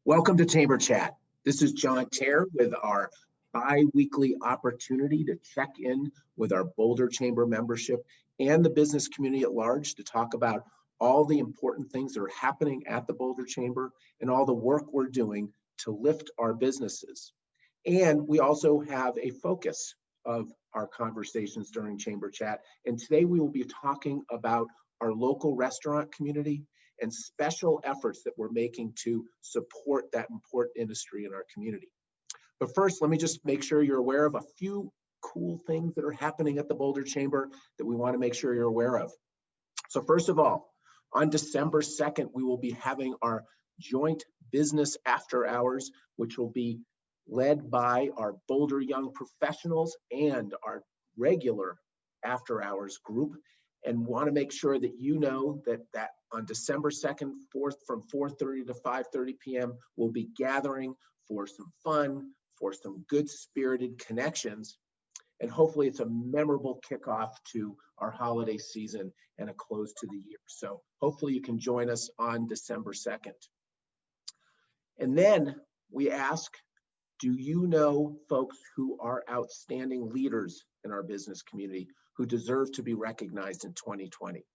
Welcome to Chamber Chat. This is John Tayer with our bi-weekly opportunity to check in with our Boulder Chamber membership and the business community at large to talk about all the important things that are happening at the Boulder Chamber and all the work we're doing to lift our businesses. And we also have a focus of our conversations during Chamber Chat. And today we will be talking about our local restaurant community and special efforts that we're making to support that important industry in our community. But first, let me just make sure you're aware of a few cool things that are happening at the Boulder Chamber that we want to make sure you're aware of. So first of all, on December 2nd, we will be having our joint business after hours, which will be led by our Boulder Young Professionals and our regular after hours group. And want to make sure that you know that on December 2nd, from 4:30 to 5:30 p.m., we'll be gathering for some fun, for some good-spirited connections, and hopefully it's a memorable kickoff to our holiday season and a close to the year. So hopefully you can join us on December 2nd. And then we ask, do you know folks who are outstanding leaders in our business community who deserve to be recognized in 2020?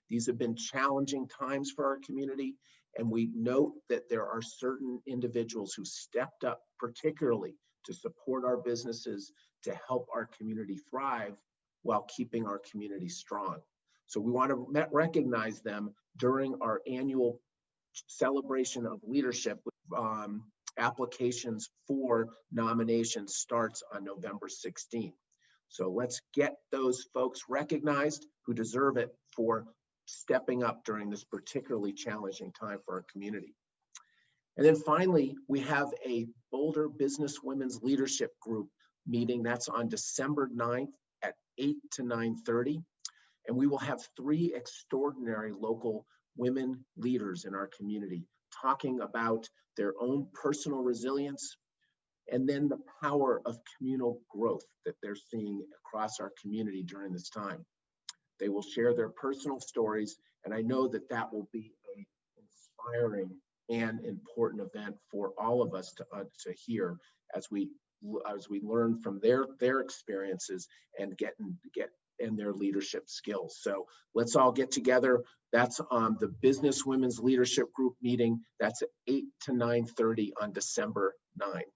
These have been challenging times for our community, and we note that there are certain individuals who stepped up particularly to support our businesses, to help our community thrive while keeping our community strong. So we want to recognize them during our annual celebration of leadership. Applications for nominations starts on November 16th. So let's get those folks recognized who deserve it for stepping up during this particularly challenging time for our community. And then finally, we have a Boulder Business Women's Leadership Group meeting. That's on December 9th at 8 to 9:30. And we will have 3 extraordinary local women leaders in our community talking about their own personal resilience and then the power of communal growth that they're seeing across our community during this time. They will share their personal stories, and I know that that will be an inspiring and important event for all of us to hear as we learn from their experiences and get in their leadership skills. So let's all get together. That's on the Business Women's Leadership Group meeting. That's at 8 to 9:30 on December 9th.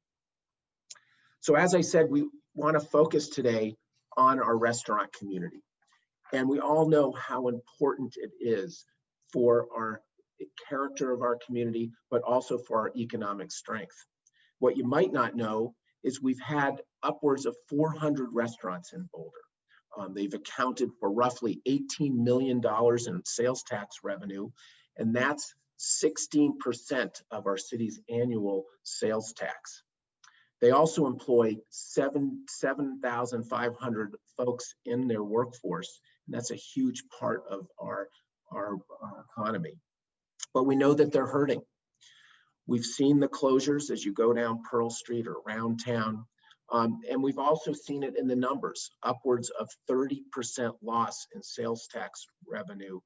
So as I said, we want to focus today on our restaurant community. And we all know how important it is for our character of our community, but also for our economic strength. What you might not know is we've had upwards of 400 restaurants in Boulder. They've accounted for roughly $18 million in sales tax revenue, and that's 16% of our city's annual sales tax. They also employ 7,500 folks in their workforce, and that's a huge part of our economy. But we know that they're hurting. We've seen the closures as you go down Pearl Street or around town, and we've also seen it in the numbers. Upwards of 30% loss in sales tax revenue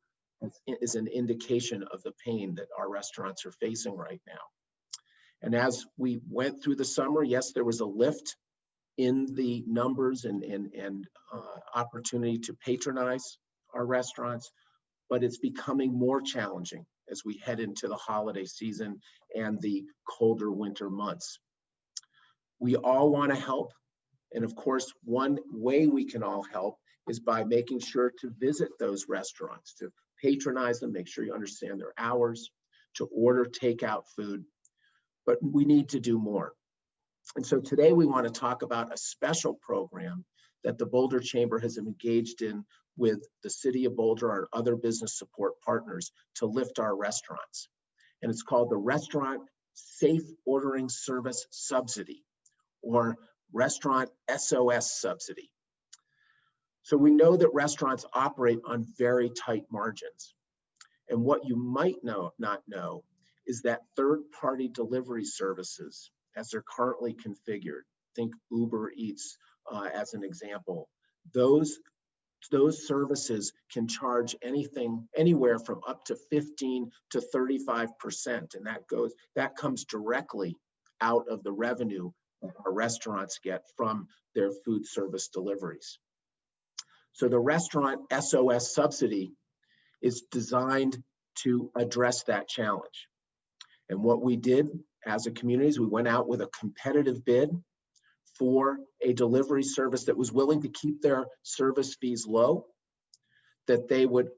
is an indication of the pain that our restaurants are facing right now. And as we went through the summer, yes, there was a lift in the numbers and opportunity to patronize our restaurants, but it's becoming more challenging as we head into the holiday season and the colder winter months. We all want to help. And of course, one way we can all help is by making sure to visit those restaurants, to patronize them, make sure you understand their hours, to order takeout food. But we need to do more. And so today we want to talk about a special program that the Boulder Chamber has engaged in with the City of Boulder, our other business support partners, to lift our restaurants. And it's called the Restaurant Safe Ordering Service Subsidy, or Restaurant S.O.S. Subsidy. So we know that restaurants operate on very tight margins. And what you might not know is that third-party delivery services, as they're currently configured, think Uber Eats as an example, those those services can charge anywhere from up to 15 to 35%. And that comes directly out of the revenue our restaurants get from their food service deliveries. So the Restaurant S.O.S subsidy is designed to address that challenge. And what we did as a community is we went out with a competitive bid for a delivery service that was willing to keep their service fees low, that they would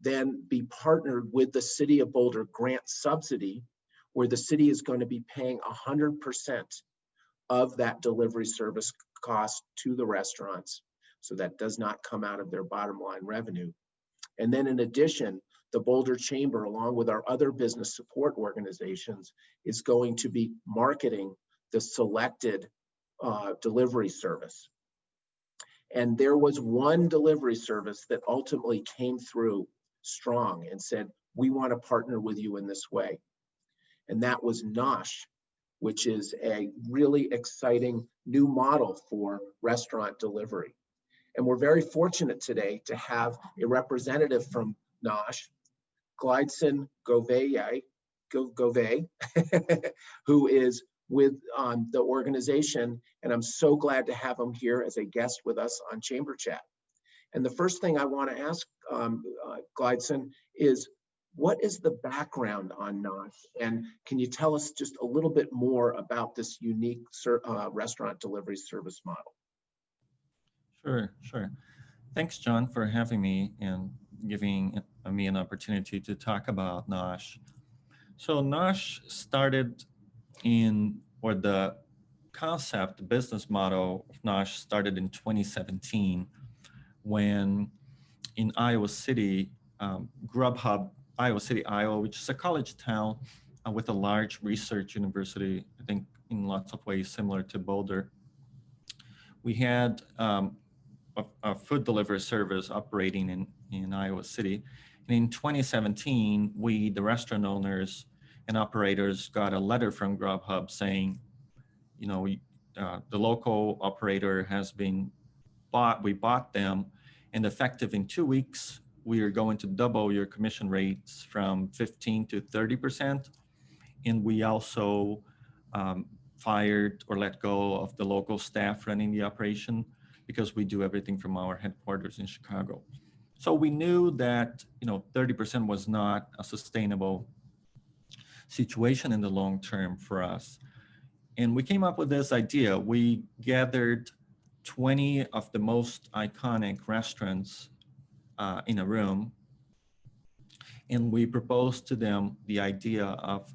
then be partnered with the City of Boulder grant subsidy, where the city is going to be paying 100% of that delivery service cost to the restaurants. So that does not come out of their bottom line revenue. And then in addition, the Boulder Chamber, along with our other business support organizations, is going to be marketing the selected delivery service. And there was one delivery service that ultimately came through strong and said, we want to partner with you in this way. And that was Nosh, which is a really exciting new model for restaurant delivery. And we're very fortunate today to have a representative from Nosh, Gleidson Gouveia, who is with the organization. And I'm so glad to have him here as a guest with us on Chamber Chat. And the first thing I want to ask Gleidson is, what is the background on Nosh? And can you tell us just a little bit more about this unique restaurant delivery service model? Sure. Thanks, John, for having me and giving me an opportunity to talk about Nosh. So Nosh started the concept, the business model of Nosh started in 2017 when in Iowa City, Grubhub, Iowa City, Iowa, which is a college town with a large research university, I think in lots of ways similar to Boulder. We had a food delivery service operating in Iowa City. And in 2017, we, the restaurant owners and operators, got a letter from Grubhub saying, the local operator has been bought, we bought them, and effective in 2 weeks, we are going to double your commission rates from 15 to 30%. And we also fired or let go of the local staff running the operation because we do everything from our headquarters in Chicago. So we knew that 30% was not a sustainable situation in the long term for us. And we came up with this idea. We gathered 20 of the most iconic restaurants in a room, and we proposed to them the idea of,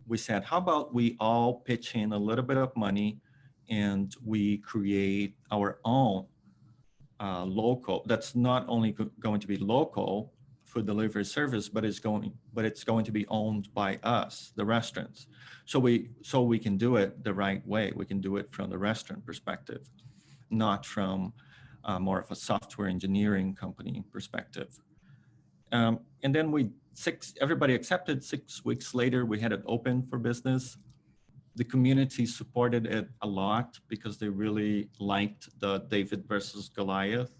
we said, how about we all pitch in a little bit of money and we create our own local, that's not only going to be local food delivery service, but it's going to be owned by us, the restaurants. So we can do it the right way. We can do it from the restaurant perspective, not from more of a software engineering company perspective. And then everybody accepted. 6 weeks later, we had it open for business. The community supported it a lot because they really liked the David versus Goliath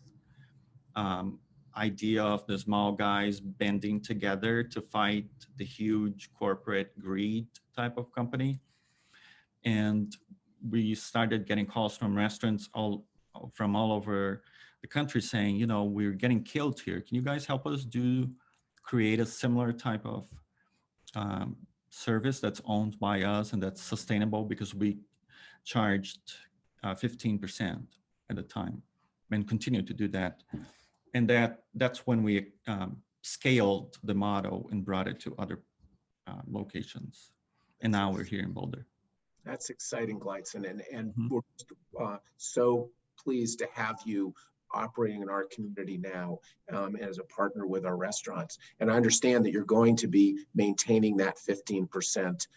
idea of the small guys banding together to fight the huge corporate greed type of company. And we started getting calls from restaurants from all over the country saying, we're getting killed here. Can you guys help us create a similar type of service that's owned by us and that's sustainable, because we charged 15% at the time and continue to do that. And that's when we scaled the model and brought it to other locations. And now we're here in Boulder. That's exciting, Gleidson. And we're so pleased to have you operating in our community now as a partner with our restaurants. And I understand that you're going to be maintaining that 15%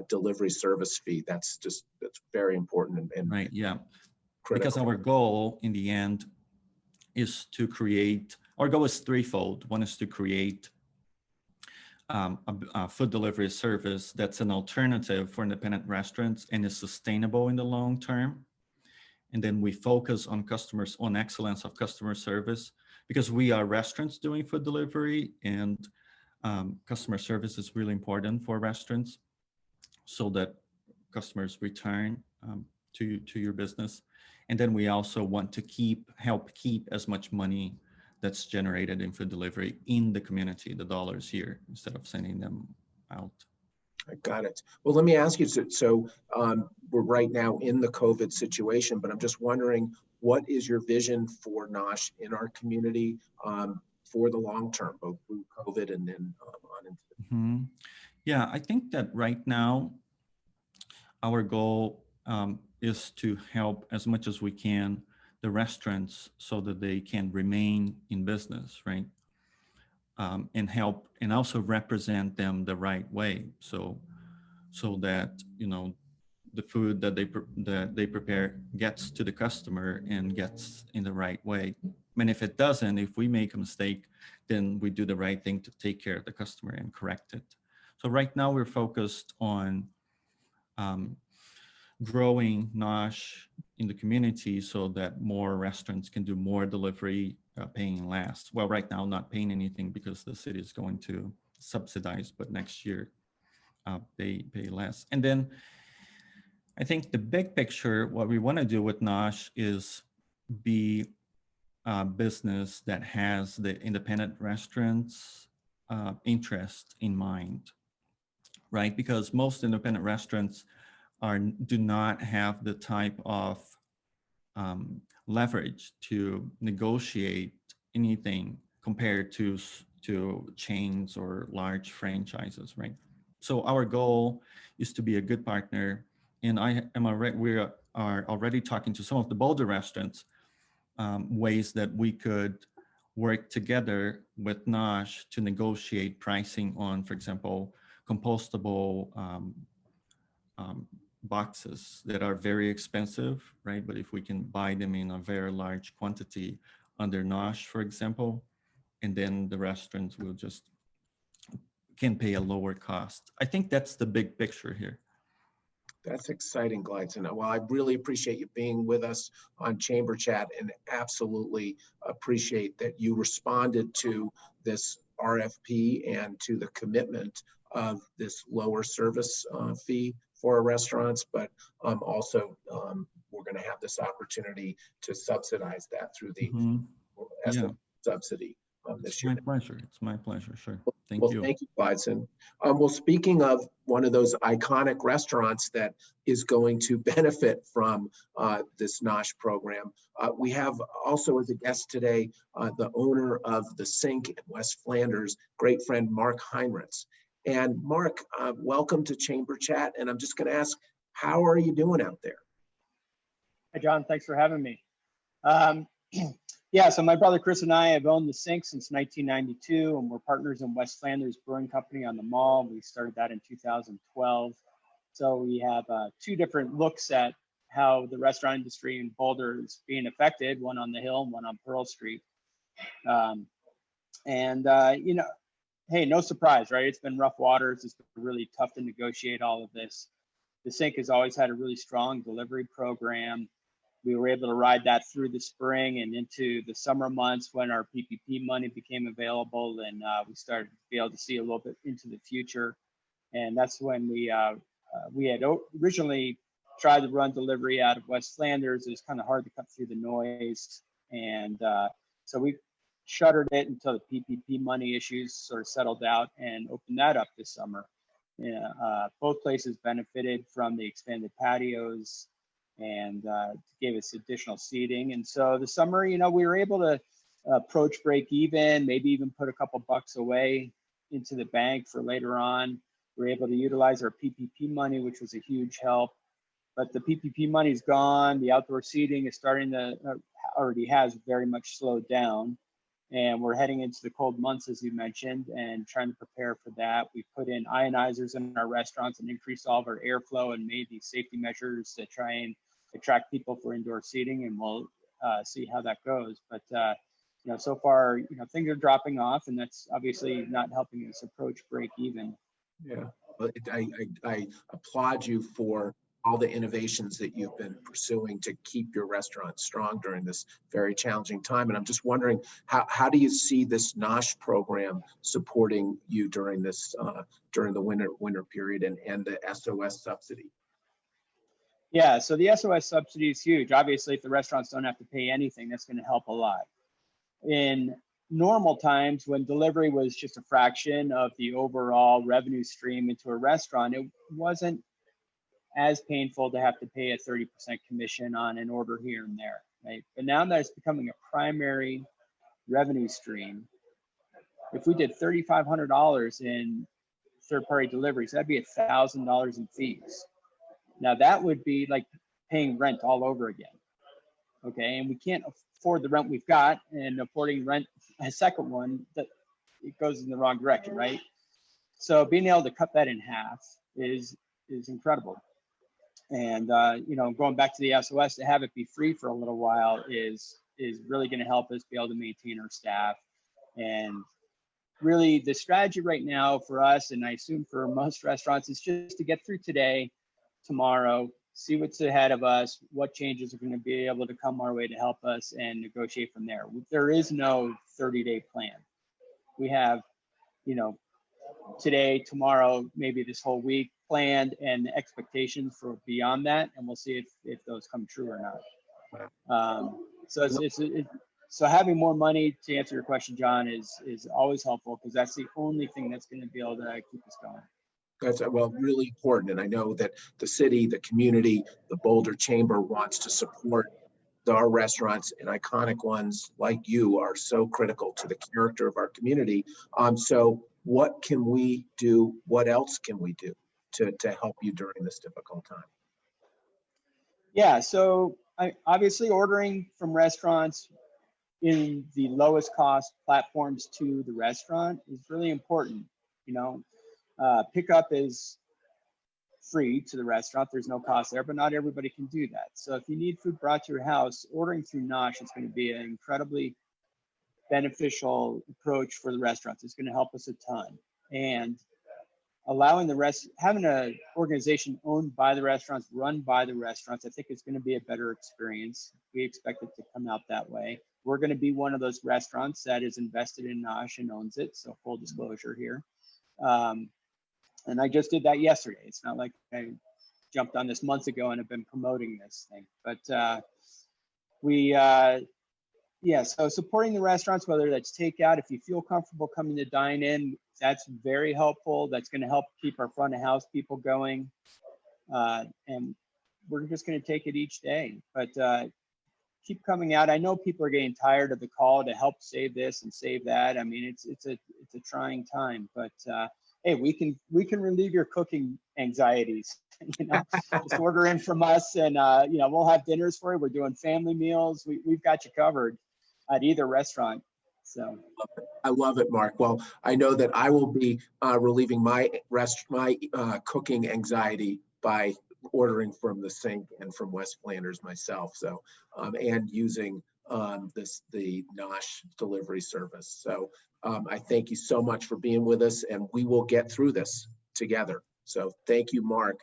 delivery service fee. That's very important. And right, yeah. Critical. Because our goal in the end is to create, our goal is threefold. One is to create a food delivery service that's an alternative for independent restaurants and is sustainable in the long term. And then we focus on on excellence of customer service, because we are restaurants doing food delivery, and customer service is really important for restaurants so that customers return to your business. And then we also want to help keep as much money that's generated in food delivery in the community, the dollars here, instead of sending them out. I got it. Well, let me ask you, so we're right now in the COVID situation, but I'm just wondering, what is your vision for Nosh in our community for the long term, both through COVID and then on into the Mm-hmm. Yeah, I think that right now, our goal is to help as much as we can the restaurants so that they can remain in business, right? And help and also represent them the right way, so that the food that they prepare gets to the customer and gets in the right way. And if it doesn't, if we make a mistake, then we do the right thing to take care of the customer and correct it. So right now we're focused on growing Nosh in the community so that more restaurants can do more delivery, paying less. Well, right now, not paying anything because the city is going to subsidize, but next year they pay less. And then I think the big picture, what we want to do with Nosh is be a business that has the independent restaurants' interest in mind, right? Because most independent restaurants do not have the type of leverage to negotiate anything compared to chains or large franchises, right? So our goal is to be a good partner, and we are already talking to some of the Boulder restaurants, ways that we could work together with Nosh to negotiate pricing on, for example, compostable boxes that are very expensive, right? But if we can buy them in a very large quantity under Nosh, for example, and then the restaurants will can pay a lower cost. I think that's the big picture here. That's exciting, Gleidson. Well, I really appreciate you being with us on Chamber Chat, and absolutely appreciate that you responded to this RFP and to the commitment of this lower service fee for our restaurants, but also we're going to have this opportunity to subsidize that through the Yeah. subsidy this year. My pleasure. It's my pleasure. Sure. Thank you. Thank you, Gleidson. Well, speaking of one of those iconic restaurants that is going to benefit from this Nosh program, we have also as a guest today the owner of the Sink in West Flanders, great friend Mark Heinritz. And Mark, welcome to Chamber Chat. And I'm just going to ask, how are you doing out there? Hi, John. Thanks for having me. Yeah, so my brother Chris and I have owned the Sink since 1992, and we're partners in West Flanders Brewing Company on the mall. We started that in 2012. So we have two different looks at how the restaurant industry in Boulder is being affected, one on the Hill and one on Pearl Street. You know, hey, no surprise, right? It's been rough waters. It's been really tough to negotiate all of this. The Sink has always had a really strong delivery program. We were able to ride that through the spring and into the summer months when our PPP money became available, and we started to be able to see a little bit into the future. And that's when we had originally tried to run delivery out of West Flanders. It was kind of hard to cut through the noise, and so we shuttered it until the PPP money issues sort of settled out and opened that up this summer. Both places benefited from the expanded patios and gave us additional seating. And so the summer, you know, we were able to approach break even, maybe even put a couple bucks away into the bank for later on. We were able to utilize our PPP money, which was a huge help. But the PPP money's gone. The outdoor seating is starting to, already has very much slowed down. And we're heading into the cold months, as you mentioned, and trying to prepare for that. We put in ionizers in our restaurants and increased all of our airflow and made these safety measures to try and attract people for indoor seating, and we'll see how that goes. But you know, so far, you know, things are dropping off, and that's obviously not helping us approach break even. Yeah, but I applaud you for all the innovations that you've been pursuing to keep your restaurant strong during this very challenging time. And I'm just wondering, how do you see this Nosh program supporting you during this during the winter period, and the S.O.S subsidy? Yeah, so the S.O.S subsidy is huge. Obviously, if the restaurants don't have to pay anything, that's going to help a lot. In normal times, when delivery was just a fraction of the overall revenue stream into a restaurant, it wasn't as painful to have to pay a 30% commission on an order here and there, right? But now that it's becoming a primary revenue stream, if we did $3,500 in third-party deliveries, that'd be $1,000 in fees. Now that would be like paying rent all over again, okay? And we can't afford the rent we've got, and affording rent a second one, that it goes in the wrong direction, right? So being able to cut that in half is incredible. And going back to the S.O.S, to have it be free for a little while is really going to help us be able to maintain our staff. And really, the strategy right now for us, and I assume for most restaurants, is just to get through today, tomorrow, see what's ahead of us, what changes are going to be able to come our way to help us, and negotiate from there. There is no 30-day plan. We have, today, tomorrow, maybe this whole week planned, and expectations for beyond that, and we'll see if those come true or not. So having more money, to answer your question, John, is always helpful, because that's the only thing that's going to be able to keep us going. That's really important. And I know that the city, the community, the Boulder Chamber wants to support our restaurants, and iconic ones like you are so critical to the character of our community. So what can we do? What else can we do to help you during this difficult time? Yeah, so obviously ordering from restaurants in the lowest cost platforms to the restaurant is really important. Pickup is free to the restaurant. There's no cost there, but not everybody can do that. So if you need food brought to your house, ordering through Nosh is going to be an incredibly beneficial approach for the restaurants. It's going to help us a ton. And allowing having an organization owned by the restaurants, run by the restaurants, I think it's going to be a better experience. We expect it to come out that way. We're going to be one of those restaurants that is invested in Nosh and owns it. So full disclosure here. And I just did that yesterday. It's not like I jumped on this months ago and have been promoting this thing. But so supporting the restaurants, whether that's takeout, if you feel comfortable coming to dine in, that's very helpful. That's going to help keep our front of house people going. And we're just going to take it each day. But keep coming out. I know people are getting tired of the call to help save this and save that. I mean, it's a trying time, but hey, we can relieve your cooking anxieties. Just order in from us, and we'll have dinners for you. We're doing family meals. We've got you covered at either restaurant. So I love it, Mark. Well, I know that I will be relieving my cooking anxiety by ordering from the sink and from West Flanders myself. So and using the Nosh delivery service. So I thank you so much for being with us, and we will get through this together. So thank you, Mark.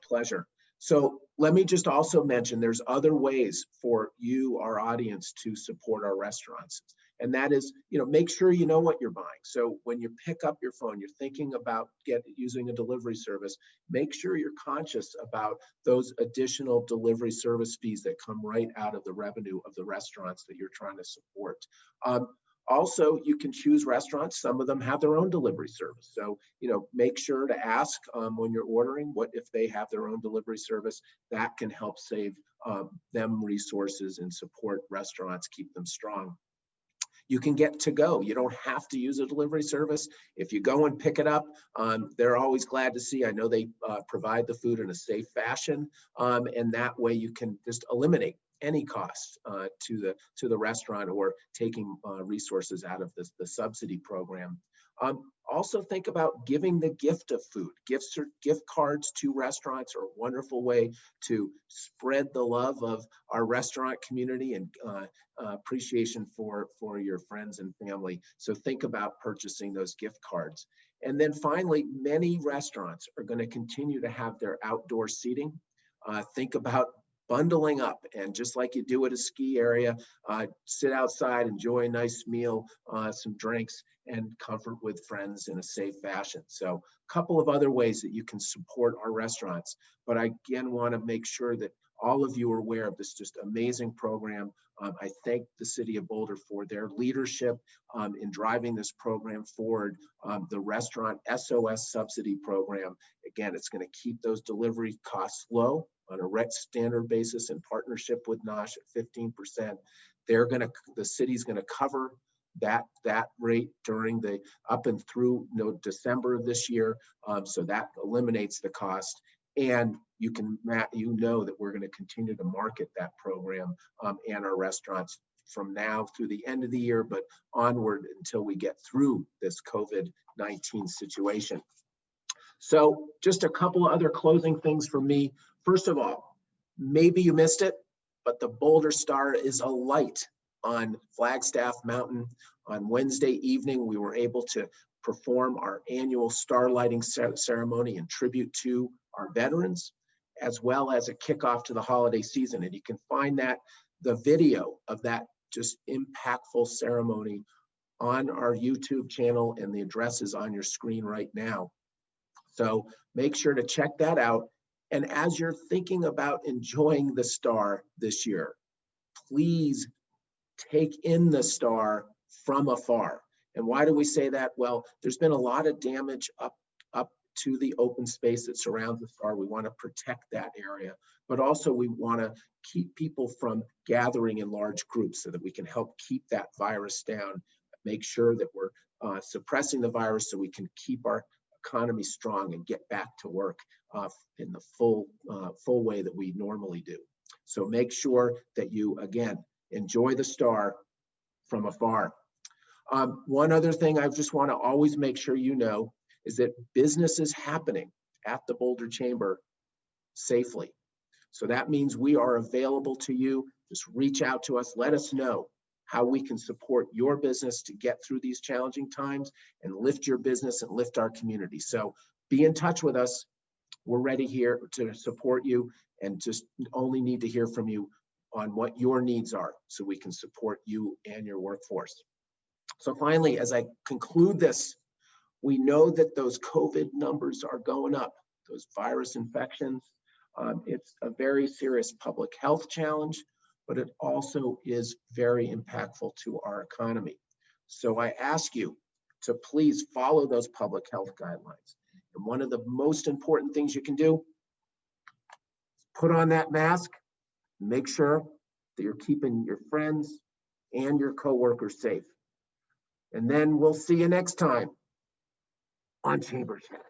Pleasure. So let me just also mention there's other ways for you, our audience, to support our restaurants. And that is, make sure you know what you're buying. So when you pick up your phone, you're thinking about using a delivery service, make sure you're conscious about those additional delivery service fees that come right out of the revenue of the restaurants that you're trying to support. Also, you can choose restaurants. Some of them have their own delivery service. So, make sure to ask when you're ordering what if they have their own delivery service. That can help save them resources and support restaurants, keep them strong. You can get to go. You don't have to use a delivery service. If you go and pick it up, they're always glad to see. I know they provide the food in a safe fashion, and that way you can just eliminate any cost to the restaurant or taking resources out of the subsidy program. Also think about giving the gift of food. Gifts or gift cards to restaurants are a wonderful way to spread the love of our restaurant community and appreciation for your friends and family. So think about purchasing those gift cards. And then finally, many restaurants are going to continue to have their outdoor seating. Think about bundling up, and just like you do at a ski area, sit outside, enjoy a nice meal, some drinks, and comfort with friends in a safe fashion. So a couple of other ways that you can support our restaurants. But I again want to make sure that all of you are aware of this just amazing program. I thank the City of Boulder for their leadership in driving this program forward. The Restaurant S.O.S. subsidy program, again, it's going to keep those delivery costs low on a rent standard basis in partnership with Nosh at 15%. The city's going to cover that rate during the up and through December of this year. So that eliminates the cost. And you know that we're going to continue to market that program and our restaurants from now through the end of the year, but onward until we get through this COVID-19 situation. So just a couple of other closing things for me. First of all, maybe you missed it, but the Boulder Star is alight on Flagstaff Mountain. On Wednesday evening, we were able to perform our annual star lighting ceremony in tribute to our veterans, as well as a kickoff to the holiday season. And you can find the video of that just impactful ceremony on our YouTube channel, and the address is on your screen right now. So make sure to check that out. And as you're thinking about enjoying the star this year, please take in the star from afar. And why do we say that? Well, there's been a lot of damage up to the open space that surrounds the star. We want to protect that area, but also we want to keep people from gathering in large groups so that we can help keep that virus down, make sure that we're suppressing the virus so we can keep our economy strong and get back to work in the full way that we normally do. So make sure that you, again, enjoy the star from afar. One other thing I just want to always make sure you know is that business is happening at the Boulder Chamber safely. So that means we are available to you. Just reach out to us. Let us know how we can support your business to get through these challenging times and lift your business and lift our community. So be in touch with us. We're ready here to support you, and just only need to hear from you on what your needs are so we can support you and your workforce. So finally, as I conclude this, we know that those COVID numbers are going up, those virus infections. It's a very serious public health challenge, but it also is very impactful to our economy. So I ask you to please follow those public health guidelines. And one of the most important things you can do, put on that mask, make sure that you're keeping your friends and your coworkers safe. And then we'll see you next time on Chamber Chat.